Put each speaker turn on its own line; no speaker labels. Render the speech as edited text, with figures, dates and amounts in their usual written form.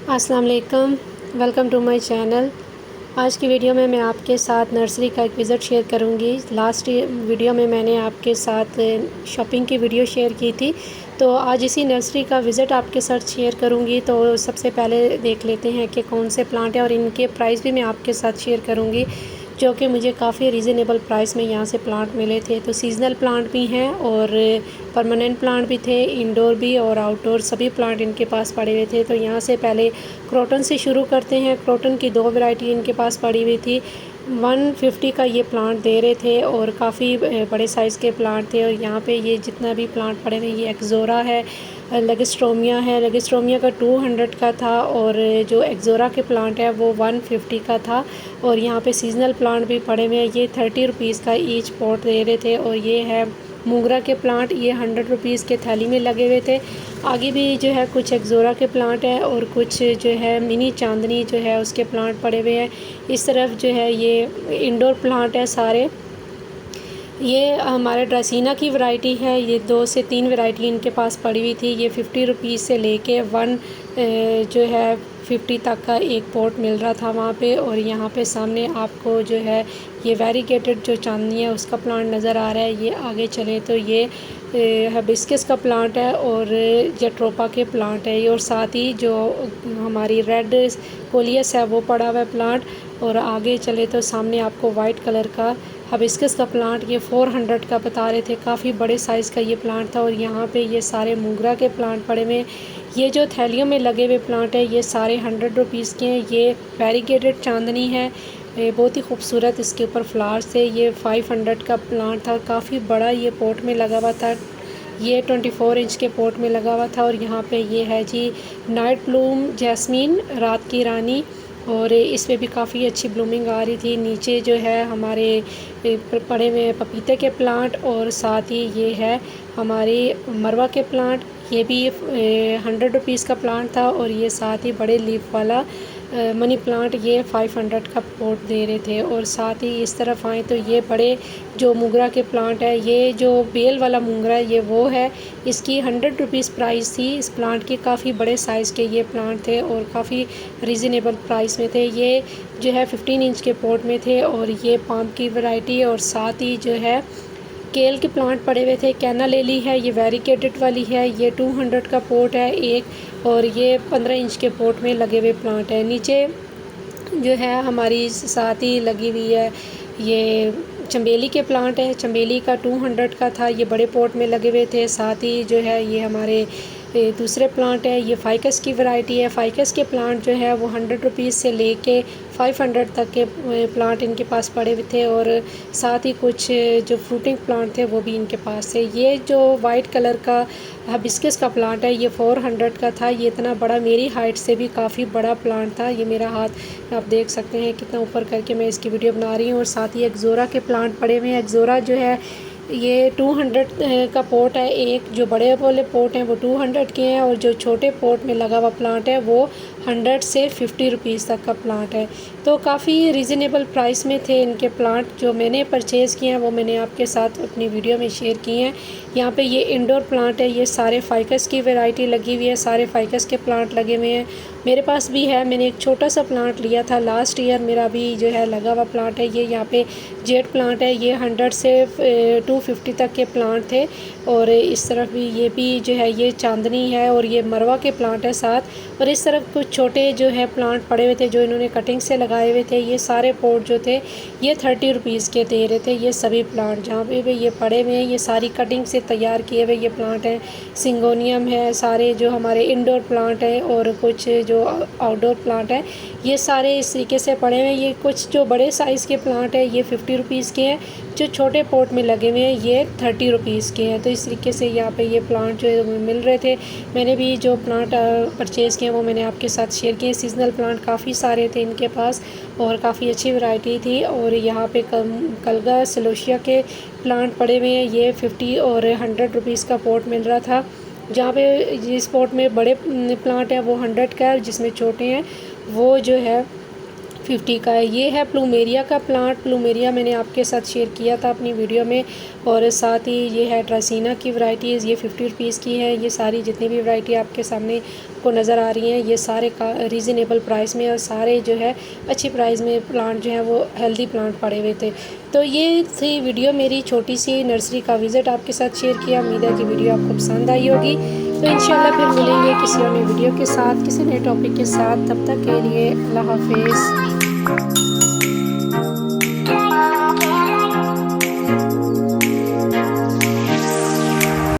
अस्सलाम वालेकुम, welcome to my channel. आज की वीडियो में मैं आपके साथ नर्सरी का एक विज़िट शेयर करूंगी। लास्ट वीडियो में मैंने आपके साथ शॉपिंग की वीडियो शेयर की थी, तो आज इसी नर्सरी का विज़िट आपके साथ शेयर करूंगी। तो सबसे पहले देख लेते हैं कि कौन से प्लांट हैं और इनके प्राइस भी मैं आपके साथ शेयर करूंगी, जो कि मुझे काफ़ी रीज़नेबल प्राइस में यहाँ से प्लांट मिले थे। तो सीज़नल प्लांट भी हैं और परमानेंट प्लांट भी थे, इंडोर भी और आउटडोर सभी प्लांट इनके पास पड़े हुए थे। तो यहाँ से पहले क्रोटन से शुरू करते हैं। क्रोटन की 2 वैरायटी इनके पास पड़ी हुई थी। 150 का ये प्लांट दे रहे थे और काफ़ी बड़े साइज़ के प्लांट थे। और यहाँ पे ये जितना भी प्लांट पड़े हुए, ये एक्ज़ोरा है, लेगिस्ट्रोमिया है। लेगिस्ट्रोमिया का 200 का था और जो एक्ज़ोरा के प्लांट है वो 150 का था। और यहाँ पे सीज़नल प्लांट भी पड़े हुए हैं। ये 30 रुपीज़ का ईच पॉट दे रहे थे। और ये है मोगरा के प्लांट, ये 100 रुपीज़ के थैली में लगे हुए थे। आगे भी जो है कुछ एक्ज़ोरा के प्लांट हैं और कुछ जो है मिनी चांदनी जो है उसके प्लांट पड़े हुए हैं। इस तरफ जो है ये इंडोर प्लांट है सारे। ये हमारे ड्रासीना की वैरायटी है। ये 2 से 3 वैरायटी इनके पास पड़ी हुई थी। ये 50 रुपीज़ से लेके 1 जो है 50 तक का एक पॉट मिल रहा था वहाँ पे। और यहाँ पे सामने आपको जो है ये वेरीगेटेड जो चांदनी है उसका प्लांट नज़र आ रहा है। ये आगे चले तो ये हिबिस्कस का प्लांट है और जेट्रोपा के प्लांट है। और साथ ही जो हमारी रेड कोलियस है वो पड़ा हुआ है प्लांट। और आगे चले तो सामने आपको वाइट कलर का हिबिस्कस का प्लांट, ये 400 का बता रहे थे। काफ़ी बड़े साइज़ का ये प्लांट था। और यहाँ पे ये सारे मोगरा के प्लांट पड़े हुए। ये जो थैलियों में लगे हुए प्लांट है ये सारे 100 रुपीज़ के हैं। ये वेरीगेटेड चांदनी है, ये बहुत ही खूबसूरत इसके ऊपर फ्लावर्स थे। ये 500 का प्लांट था, काफ़ी बड़ा ये पॉट में लगा हुआ था। ये 24 इंच के पॉट में लगा हुआ था। और यहाँ पे ये है जी नाइट ब्लूम जैस्मीन, रात की रानी, और इसमें भी काफ़ी अच्छी ब्लूमिंग आ रही थी। नीचे जो है हमारे पड़े हुए पपीते के प्लांट और साथ ही ये है हमारे मरवा के प्लांट। ये भी 100 रुपीज़ का प्लांट था। और ये साथ ही बड़े लीफ वाला मनी प्लांट, ये 500 का पॉट दे रहे थे। और साथ ही इस तरफ आए तो ये बड़े जो मोगरा के प्लांट है, ये जो बेल वाला मोगरा है ये वो है। इसकी 100 रुपीज़ प्राइस थी इस प्लांट की। काफ़ी बड़े साइज़ के ये प्लांट थे और काफ़ी रीज़नेबल प्राइस में थे। ये जो है 15 इंच के पॉट में थे। और ये पाम की वैरायटी और साथ ही जो है केल के प्लांट पड़े हुए थे। कैना लेली है, ये वेरीगेटेड वाली है। ये 200 का पॉट है एक। और ये 15 इंच के पॉट में लगे हुए प्लांट है। नीचे जो है हमारी साथ ही लगी हुई है ये चमेली के प्लांट है। चमेली का 200 का था, ये बड़े पॉट में लगे हुए थे। साथ ही जो है ये हमारे दूसरे प्लांट है, ये फाइकस की वैरायटी है। फाइकस के प्लांट जो है वो 100 रुपीज़ से लेके 500 तक के प्लांट इनके पास पड़े हुए थे। और साथ ही कुछ जो फ्रूटिंग प्लांट थे वो भी इनके पास थे। ये जो वाइट कलर का हिबिस्कस का प्लांट है ये 400 का था। ये इतना बड़ा, मेरी हाइट से भी काफ़ी बड़ा प्लांट था। ये मेरा हाथ आप देख सकते हैं कितना ऊपर करके मैं इसकी वीडियो बना रही हूँ। और साथ ही एक्ज़ोरा के प्लांट पड़े हुए हैं। एक्ज़ोरा जो है ये 200 का पॉट है एक। जो बड़े वाले पॉट हैं वो 200 के हैं और जो छोटे पॉट में लगा हुआ प्लांट है वो 100 से 50 रुपीज़ तक का प्लांट है। तो काफ़ी रीज़नेबल प्राइस में थे इनके प्लांट। जो मैंने परचेज़ किए हैं वो मैंने आपके साथ अपनी वीडियो में शेयर किए हैं। यहाँ पे ये इंडोर प्लांट है, ये सारे फाइकस की वैरायटी लगी हुई है, सारे फाइकस के प्लांट लगे हुए हैं। मेरे पास भी है, मैंने एक छोटा सा प्लांट लिया था लास्ट ईयर, मेरा भी जो है लगा हुआ प्लांट है। ये यहाँ पे जेट प्लांट है, ये 100 से 250 तक के प्लांट थे। और इस तरफ भी ये भी जो है ये चांदनी है और ये मरवा के प्लांट है साथ। और इस तरफ कुछ छोटे जो है प्लांट पड़े हुए थे जो इन्होंने कटिंग से लगाए हुए थे। ये सारे पॉट जो थे ये 30 रुपीज़ के दे रहे थे। ये सभी प्लांट जहाँ पे भी ये पड़े हुए हैं ये सारी कटिंग से तैयार किए हुए ये प्लांट हैं। सिंगोनियम है, सारे जो हमारे इंडोर प्लांट हैं और कुछ जो आउटडोर प्लांट है ये सारे इस तरीके से पड़े हुए हैं। ये कुछ जो बड़े साइज़ के प्लांट है ये 50 रुपीज़ के हैं। जो छोटे पॉट में लगे हुए हैं ये 30 रुपीज़ के हैं। तो इस तरीके से यहाँ पे ये प्लांट जो मिल रहे थे। मैंने भी जो प्लांट परचेज़ किए वो मैंने आपके साथ शेयर किए। सीजनल प्लांट काफ़ी सारे थे इनके पास और काफ़ी अच्छी वैरायटी थी। और यहाँ पे कलगा सिलोशिया के प्लांट पड़े हुए हैं। ये 50 और 100 रुपीज़ का पॉट मिल रहा था। जहाँ पे जिस पॉट में बड़े प्लांट हैं वो 100 का है, जिसमें छोटे हैं वो जो है 50 का है। ये है प्लूमेरिया का प्लांट। प्लूमेरिया मैंने आपके साथ शेयर किया था अपनी वीडियो में, और साथ ही ये है ड्रासीना की वैरायटीज़, ये 50 रुपीज़ की है। ये सारी जितनी भी वैरायटी आपके सामने को नज़र आ रही हैं, ये सारे का रीज़नेबल प्राइस में और सारे जो है अच्छी प्राइस में प्लांट जो है वो हेल्दी प्लांट पड़े हुए थे। तो ये थी वीडियो मेरी छोटी सी नर्सरी का विज़िट आपके साथ शेयर किया। उम्मीद है कि वीडियो आपको पसंद आई होगी। तो इंशाल्लाह फिर मिलेंगे किसी और नई वीडियो के साथ, किसी नए टॉपिक के साथ। तब तक के लिए अल्लाह हाफिज़।